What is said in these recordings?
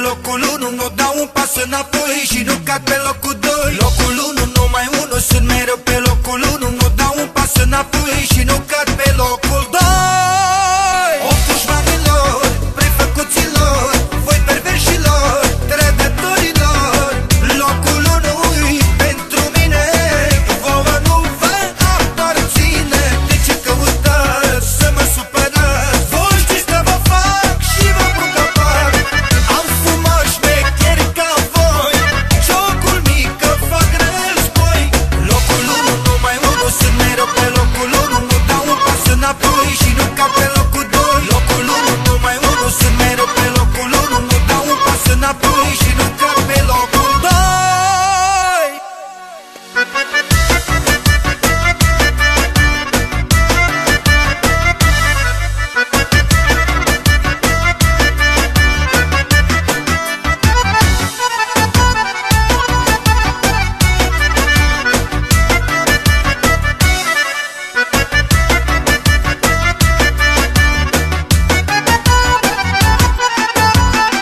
locul 1, nu dau un pas înapoi și nu cad pe locul 2. Locul 1, numai 1, sunt mereu pe locul 1, nu dau un pas înapoi și nu cad pe locul 2. O pușmanilor, prefăcuților, voi perverșilor, trădătorilor, locul 1-i pentru mine, vouă nu vă aparține. De ce căutați să mă supărați? Voi știți că vă fac și vă pun capac. Am fumat șmecheri ca voi, jocul mic că fac război. Locul 1, numai 1, sunt mereu pe locul 1, nu dau un pas înapoi și nu cad pe locul 2. Locul 1, numai 1, sunt mereu pe locul 1, nu dau un pas înapoi și nu cad pe locul 2.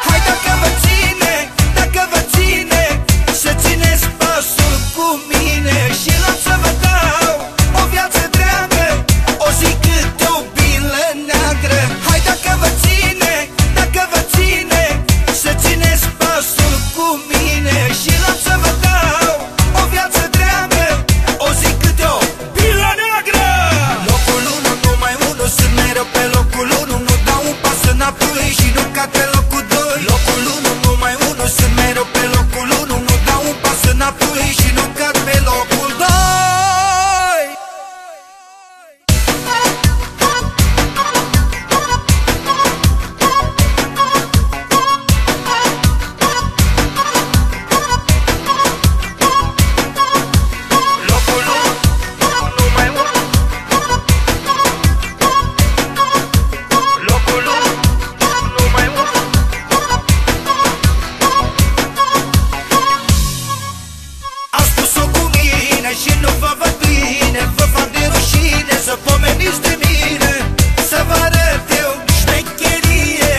Hai dacă vă ține, să țineți pasul cu mine și las să vă dau o viață dragă, o zi câte o bilă neagră. Hai dacă vă ține, să țineți pasul cu mine și las să vă dau o viață dragă, o zi câte o bilă neagră. Locul 1, numai 1, sunt mereu pe locul 1, nu dau un pas înapoi și nu cad pe locul 2. Locul 1, numai 1, sunt mereu pe locul 1, nu dau un pas înapoi și nu cad pe locul 2. Locul 1, numai 1. Locul 1, numai 1. Am spus-o cu mine și nu vă văd bine, vă fac de rușine să pomeniți de mine, să vă arăt eu șmecherie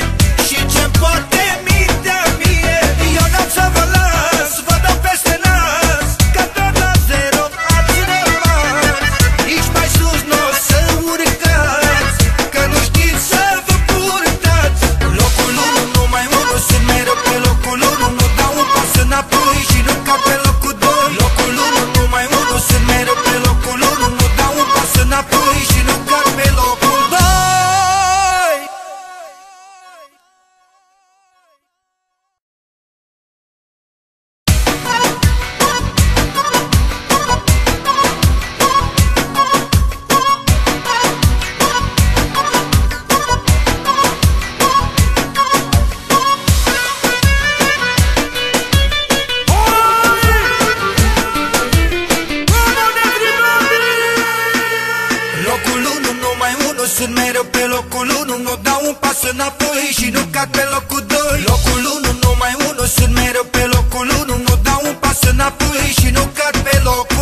și ce-mi poate mintea mie. Eu n-am să vă las, vă dau peste nas, că tot la zero ați rămas. Nici mai sus n-o să urcați, că nu știți să vă purtați. Locul 1, numai 1, sunt mereu pe locul 1, nu dau un pas înapoi și nu cad pe locul 2. Locul 1, numai 1, sunt mereu pe locul 1, nu dau un pas înapoi și nu cad pe locul 2. Locul 1, numai 1, sunt mereu pe locul 1, nu dau un pas înapoi și nu cad pe locul 2. Locul 1, numai 1, sunt mereu pe locul 1, nu dau un pas înapoi și nu cad pe locul